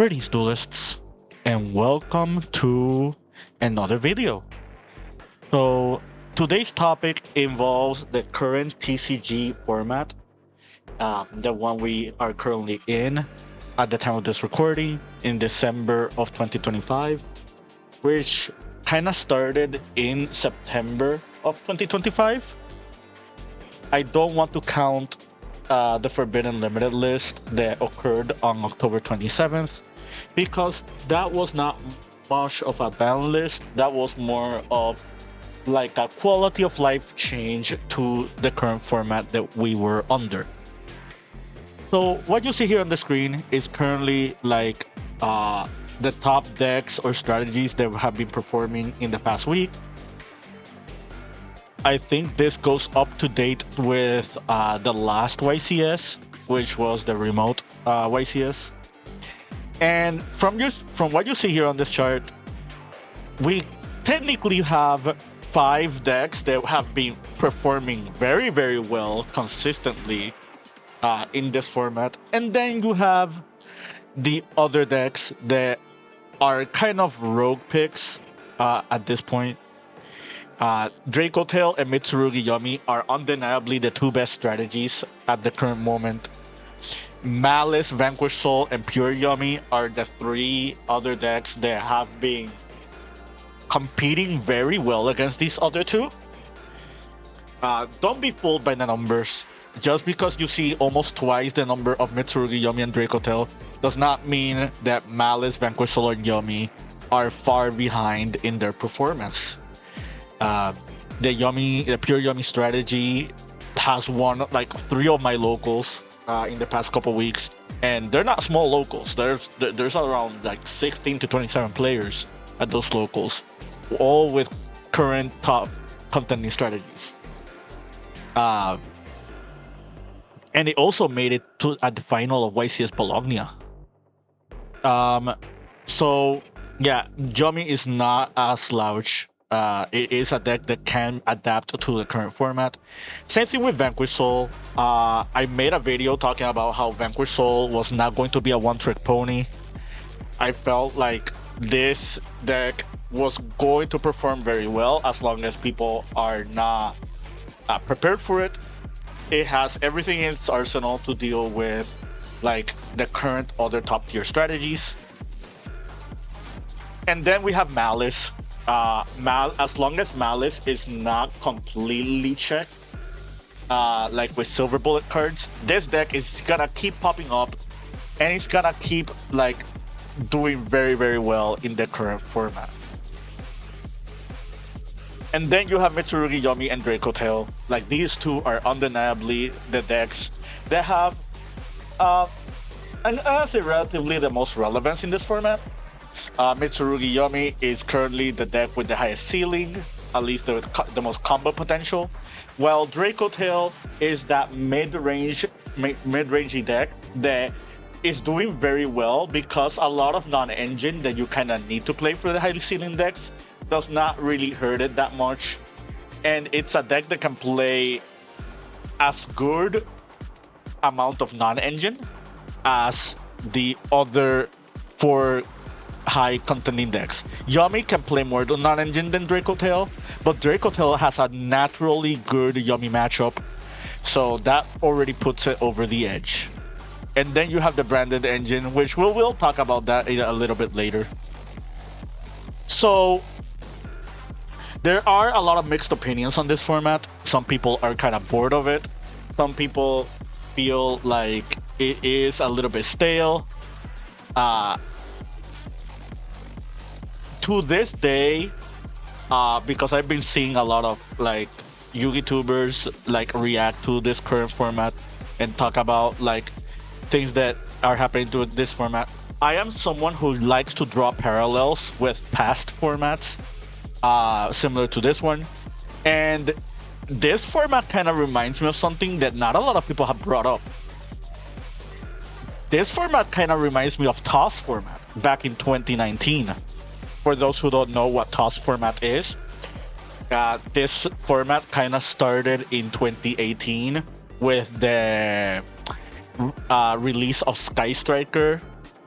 Greetings, duelists, and welcome to another video. So today's topic involves the current TCG format, the one we are currently in at the time of this recording in December of 2025, which kind of started in September of 2025. I don't want to count the Forbidden Limited list that occurred on October 27th, because that was not much of a ban list. That was more of like a quality of life change to the current format that we were under. So what you see here on the screen is currently like the top decks or strategies that have been performing in the past week. I think this goes up to date with the last YCS, which was the remote YCS. And from what you see here on this chart, we technically have 5 decks that have been performing very, very well consistently in this format. And then you have the other decks that are kind of rogue picks at this point. Draco Tail and Mitsurugi Yomi are undeniably the 2 best strategies at the current moment. Malice, Vanquish Soul, and Pure Yomi are the 3 other decks that have been competing very well against these other 2. Don't be fooled by the numbers. Just because you see almost twice the number of Mitsurugi Yomi and Draco Tail does not mean that Malice, Vanquish Soul, and Yomi are far behind in their performance. The Pure Yomi strategy has won like 3 of my locals in the past couple weeks, and they're not small locals. There's around like 16 to 27 players at those locals, all with current top contending strategies. And it also made it to at the final of YCS Bologna. So yeah, Yomi is not a slouch. It is a deck that can adapt to the current format. Same thing with Vanquish Soul. I made a video talking about how Vanquish Soul was not going to be a one-trick pony. I felt like this deck was going to perform very well as long as people are not prepared for it. It has everything in its arsenal to deal with like the current other top-tier strategies. And then we have Malice. As long as Malice is not completely checked, like with silver bullet cards, this deck is gonna keep popping up, and it's gonna keep like doing very, very well in the current format. And then you have Mitsurugi Yomi and Draco Tail. Like, these 2 are undeniably the decks that have, and I say relatively the most relevance in this format. Mitsurugi Yomi is currently the deck with the highest ceiling, at least the most combo potential, while Draco Tail is that mid-rangey deck that is doing very well because a lot of non-engine that you kind of need to play for the high ceiling decks does not really hurt it that much, and it's a deck that can play as good amount of non-engine as the other 4 high contending decks. Yomi can play more non-engine than Draco Tail, but Draco Tail has a naturally good Yomi matchup, so that already puts it over the edge. And then you have the branded engine, which we'll talk about that a little bit later. So there are a lot of mixed opinions on this format. Some people are kind of bored of it. Some people feel like it is a little bit stale. To this day, because I've been seeing a lot of like YouTubers like react to this current format and talk about like things that are happening to this format, I am someone who likes to draw parallels with past formats similar to this one, and this format kind of reminds me of something that not a lot of people have brought up. This format kind of reminds me of TOS format back in 2019. For those who don't know what TOS format is, this format kind of started in 2018 with the release of Sky Striker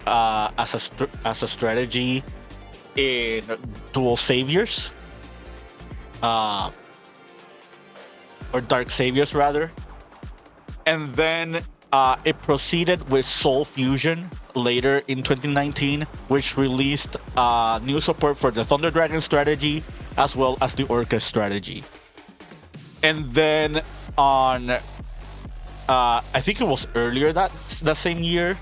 as a strategy in dual saviors, uh, or dark saviors rather, and then it proceeded with Soul Fusion later in 2019, which released new support for the Thunder Dragon strategy as well as the Orcust strategy. And then on, I think it was earlier that same year.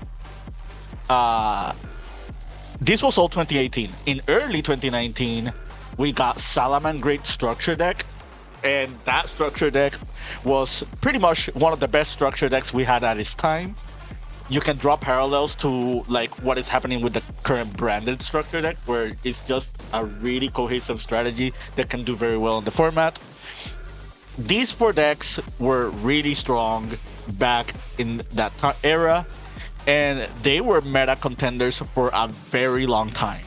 This was all 2018. In early 2019, we got Salamangreat structure deck, and that structure deck was pretty much one of the best structure decks we had at its time. You can draw parallels to like what is happening with the current branded structure deck, where it's just a really cohesive strategy that can do very well in the format. These 4 decks were really strong back in that era, and they were meta contenders for a very long time.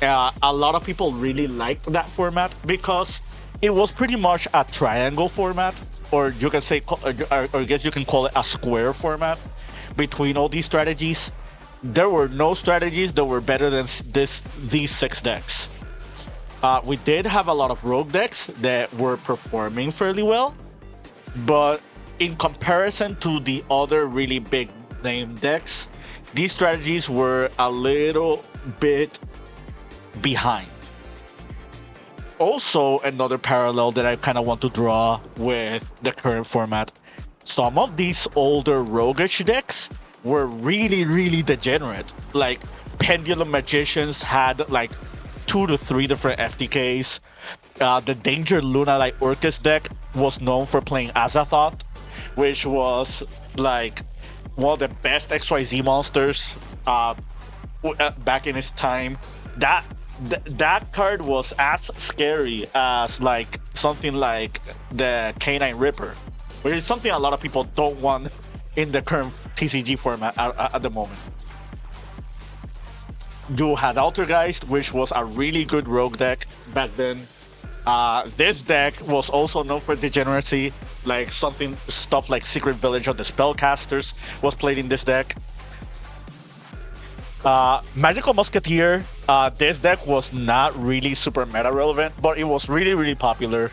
A lot of people really liked that format because it was pretty much a triangle format, or you can say, or I guess you can call it a square format between all these strategies. There were no strategies that were better than these 6 decks. We did have a lot of rogue decks that were performing fairly well, but in comparison to the other really big name decks, these strategies were a little bit behind. Also, another parallel that I kind of want to draw with the current format, some of these older roguish decks were really degenerate. Like Pendulum Magicians had like 2 to 3 different FTKs. The Danger Lunalight Orcust deck was known for playing Azathoth, which was like one of the best XYZ monsters back in its time. That card was as scary as like something like the Canine Ripper, which is something a lot of people don't want in the current TCG format at the moment. You had Altergeist, which was a really good rogue deck back then. This deck was also known for degeneracy, like stuff like Secret Village of the Spellcasters was played in this deck. Magical Musketeer, this deck was not really super meta relevant, but it was really popular,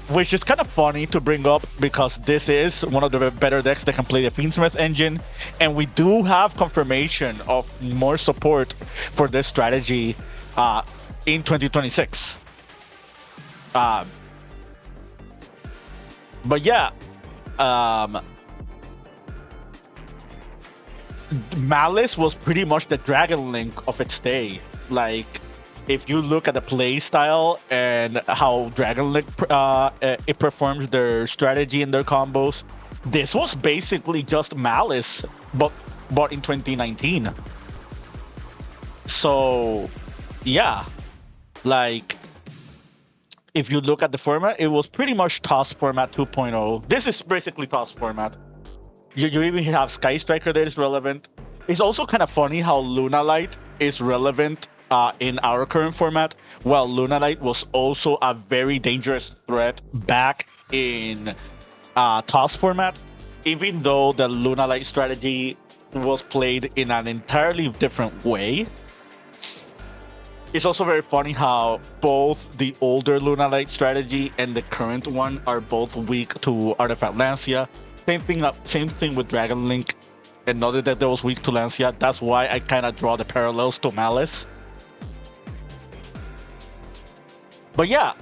which is kind of funny to bring up because this is one of the better decks that can play the Fiendsmith engine, and we do have confirmation of more support for this strategy in 2026. But yeah, Maliss was pretty much the Dragon Link of its day. Like, if you look at the play style and how Dragon Link it performs their strategy and their combos, this was basically just Maliss, but in 2019. So, yeah, like, if you look at the format, it was pretty much TOS format 2.0. This is basically TOS format. You even have Sky Striker that is relevant. It's also kind of funny how Lunalight is relevant in our current format, while Lunalight was also a very dangerous threat back in TOS format, even though the Lunalight strategy was played in an entirely different way. It's also very funny how both the older Lunalight strategy and the current one are both weak to Artifact Lancia. Same thing with Dragon Link. Another deck that was weak to Lancia. That's why I kind of draw the parallels to Maliss. But yeah,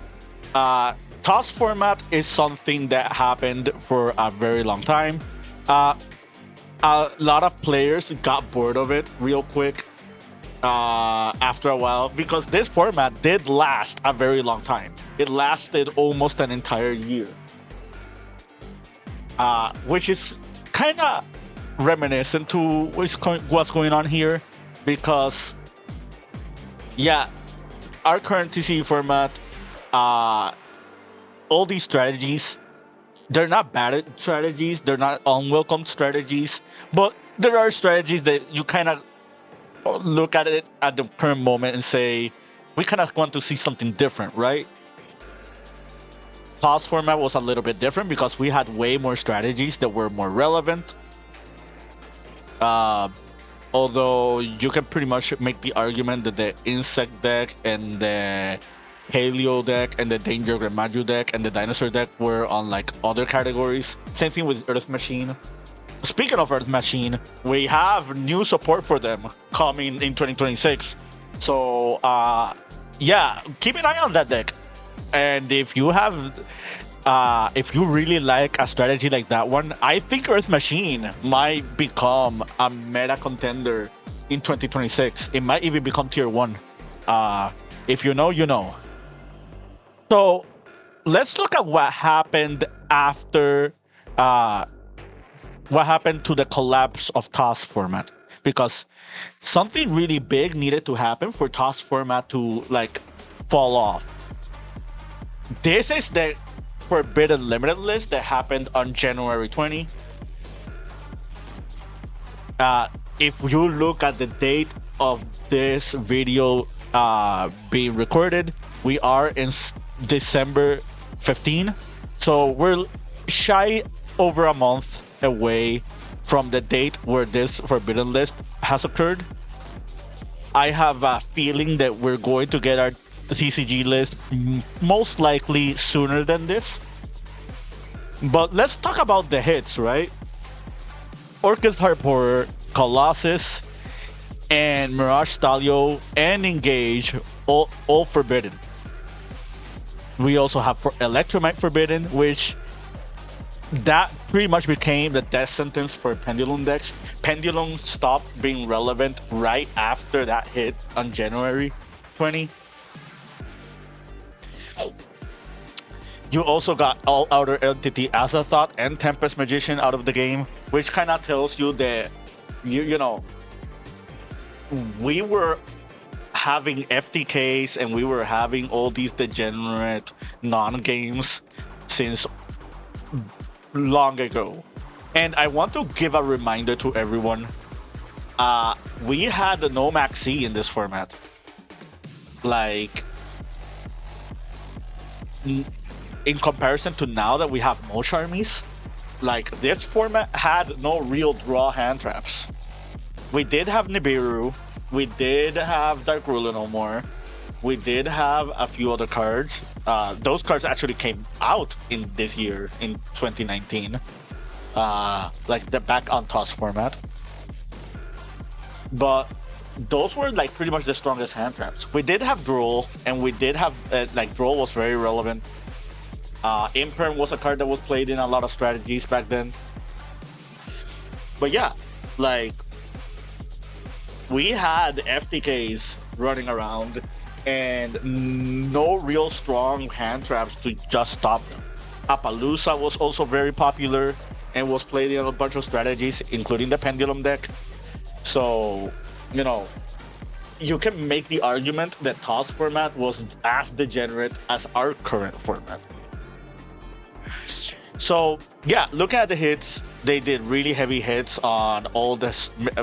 TOS format is something that happened for a very long time. A lot of players got bored of it real quick after a while, because this format did last a very long time. It lasted almost an entire year. Which is kind of reminiscent to what's going on here, because yeah, our current TCG format, all these strategies, they're not bad strategies, they're not unwelcome strategies, but there are strategies that you kind of look at it at the current moment and say, we kind of want to see something different, right? TOS format was a little bit different because we had way more strategies that were more relevant. Although you can pretty much make the argument that the insect deck and the paleo deck and the danger Gramaju deck and the dinosaur deck were on like other categories. Same thing with Earth Machine. Speaking of Earth Machine, we have new support for them coming in 2026. So yeah, keep an eye on that deck. And if you really like a strategy like that one, I think Earth Machine might become a meta contender in 2026. It might even become tier 1. If you know, you know. So let's look at what happened after what happened to the collapse of TOS format, because something really big needed to happen for TOS format to like fall off. This is the Forbidden Limited list that happened on January 20. If you look at the date of this video being recorded, we are in December 15. So we're shy over a month away from the date where this Forbidden list has occurred. I have a feeling that we're going to get our TCG list most likely sooner than this. But let's talk about the hits, right? Orcust Harporer, Colossus, and Mirage Stalio and Engage, all forbidden. We also have for Electromite forbidden, which that pretty much became the death sentence for Pendulum decks. Pendulum stopped being relevant right after that hit on January 20. You also got All Outer Entity Azathoth and Tempest Magician out of the game, which kind of tells you that, you know, we were having FTKs and we were having all these degenerate non-games since long ago. And I want to give a reminder to everyone. We had no Maxi in this format. Like, in comparison to now that we have Mosh armies, like this format had no real draw hand traps. We did have Nibiru, we did have Dark Ruler no more, we did have a few other cards. Those cards actually came out in this year, in 2019, like the back on TOS format. But those were like pretty much the strongest hand traps. We did have Droll, and we did have like Droll was very relevant. Imperm was a card that was played in a lot of strategies back then. But yeah, like we had FTKs running around and no real strong hand traps to just stop them. Appaloosa was also very popular and was played in a bunch of strategies, including the Pendulum deck. So, you know, you can make the argument that TOS format was as degenerate as our current format. So yeah, looking at the hits, they did really heavy hits on all the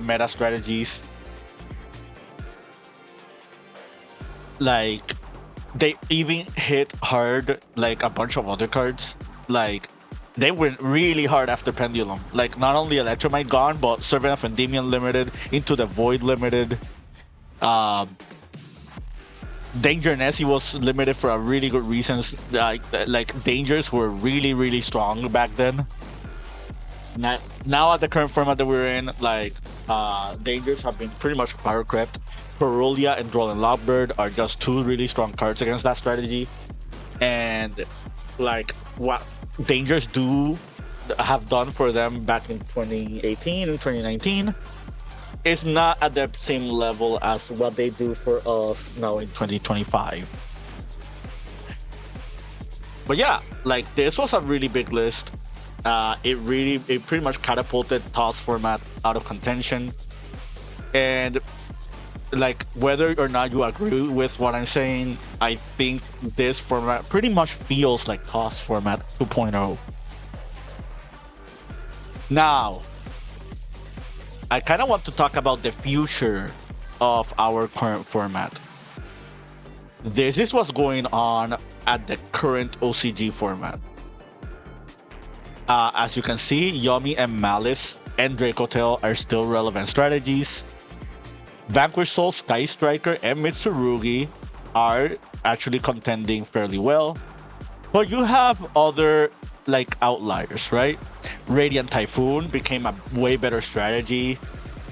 meta strategies. Like, they even hit hard like a bunch of other cards. Like, they went really hard after Pendulum. Like, not only Electromite gone, but Servant of Endymion limited, Into the Void limited. Danger Nessie was limited for a really good reasons. Like Dangers were really strong back then. Now at the current format that we're in, like Dangers have been pretty much power crept. Perulia and Droll and Lockbird are just two really strong cards against that strategy. And like what Dangers have done for them back in 2018 and 2019 is not at the same level as what they do for us now in 2025. But yeah, like this was a really big list. It pretty much catapulted TOS format out of contention. And like, whether or not you agree with what I'm saying, I think this format pretty much feels like TOS format 2.0. Now, I kind of want to talk about the future of our current format. This is what's going on at the current OCG format. As you can see, Yummy and Maliss and Dracotail are still relevant strategies. Vanquish Soul, Sky Striker, and Mitsurugi are actually contending fairly well. But you have other like outliers, right? Radiant Typhoon became a way better strategy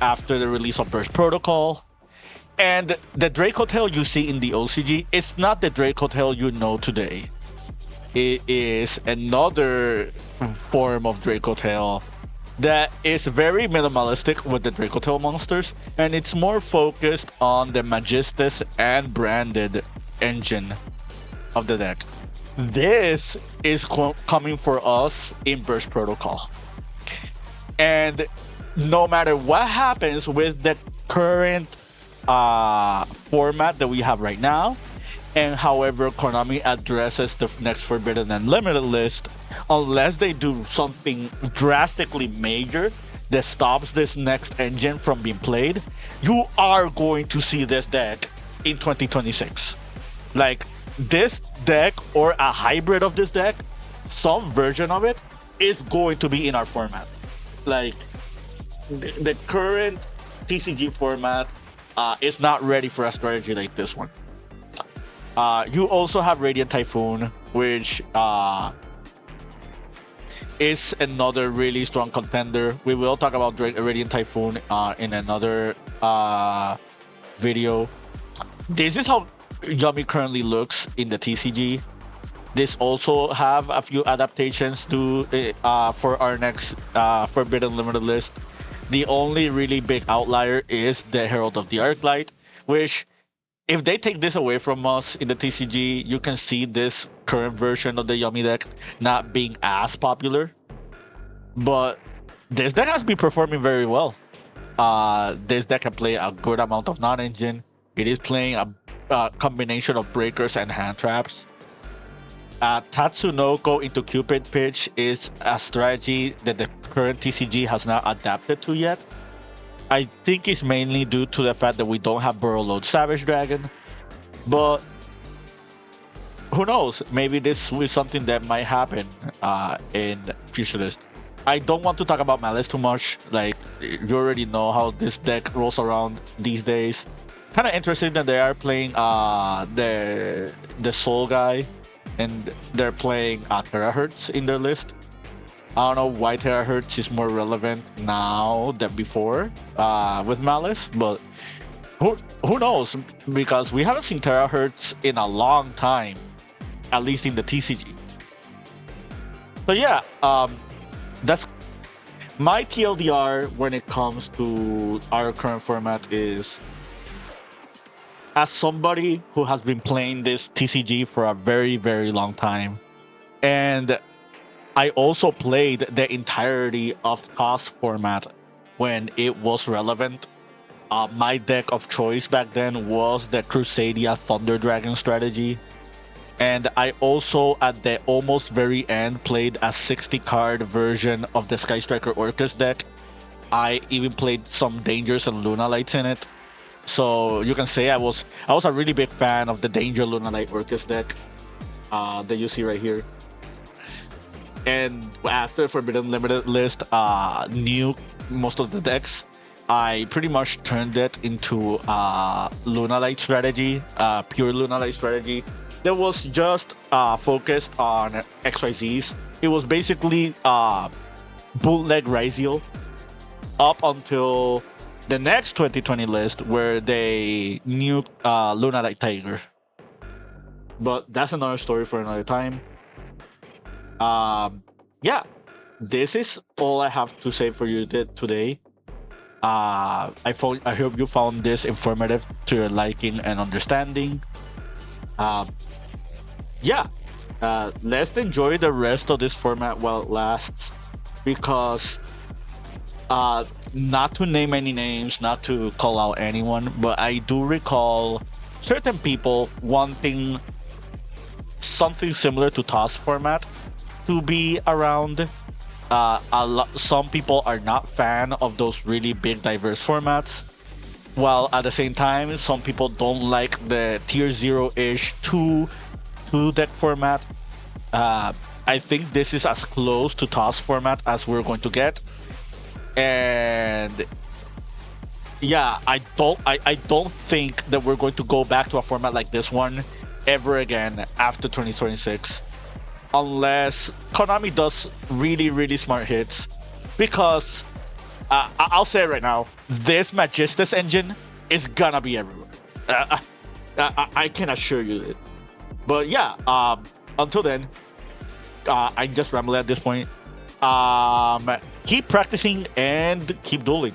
after the release of Burst Protocol. And the Dracotail you see in the OCG is not the Dracotail you know today. It is another form of Dracotail that is very minimalistic with the Dracotail monsters, and it's more focused on the Magistus and Branded engine of the deck. This is coming for us in Burst Protocol. And no matter what happens with the current format that we have right now, and however Konami addresses the next Forbidden and Limited list, unless they do something drastically major that stops this next engine from being played, you are going to see this deck in 2026. Like, this deck or a hybrid of this deck, some version of it, is going to be in our format. Like, the current TCG format is not ready for a strategy like this one. You also have Radiant Typhoon, which is another really strong contender. We will talk about Radiant Typhoon in another video. This is how Yummy currently looks in the TCG. This also have a few adaptations to for our next Forbidden Limited list. The only really big outlier is the Herald of the Arclight, which, if they take this away from us in the TCG, you can see this current version of the Yummy deck not being as popular. But this deck has been performing very well. This deck can play a good amount of non-engine. It is playing a combination of breakers and hand traps. Tatsunoko into Cupid Pitch is a strategy that the current TCG has not adapted to yet. I think it's mainly due to the fact that we don't have Burrow Load Savage Dragon. But who knows? Maybe this is something that might happen in future list. I don't want to talk about Maliss too much. Like, you already know how this deck rolls around these days. Kind of interesting that they are playing the Soul guy, and they're playing Terahertz in their list. I don't know why Terahertz is more relevant now than before with Maliss, but who knows? Because we haven't seen Terahertz in a long time, at least in the TCG. So yeah, that's my TLDR when it comes to our current format. Is, as somebody who has been playing this TCG for a very, very long time, and I also played the entirety of TOS format when it was relevant. My deck of choice back then was the Crusadia Thunder Dragon strategy. And I also, at the almost very end, played a 60-card version of the Sky Striker Orcust deck. I even played some Dangers and Lunalights in it. So you can say I was a really big fan of the Danger Lunalight Orcust deck that you see right here. And after Forbidden Limited list knew most of the decks, I pretty much turned it into Lunalight strategy, pure Lunalight strategy. That was just focused on XYZs. It was basically bootleg Ryzeal up until the next 2020 list where they nuked Lunalight Tiger. But that's another story for another time. Yeah, this is all I have to say for you today. I hope you found this informative to your liking and understanding. Yeah, let's enjoy the rest of this format while it lasts, because not to name any names, not to call out anyone, but I do recall certain people wanting something similar to TOS format to be around. Some people are not fan of those really big diverse formats, while at the same time some people don't like the tier 0-ish 2 deck format. I think this is as close to TOS format as we're going to get. And yeah, I don't think that we're going to go back to a format like this one ever again after 2026, unless Konami does really smart hits. Because I'll say it right now, this Magistus engine is gonna be everywhere. I can assure you it. But yeah, until then, I just ramble at this point. Keep practicing and keep dueling.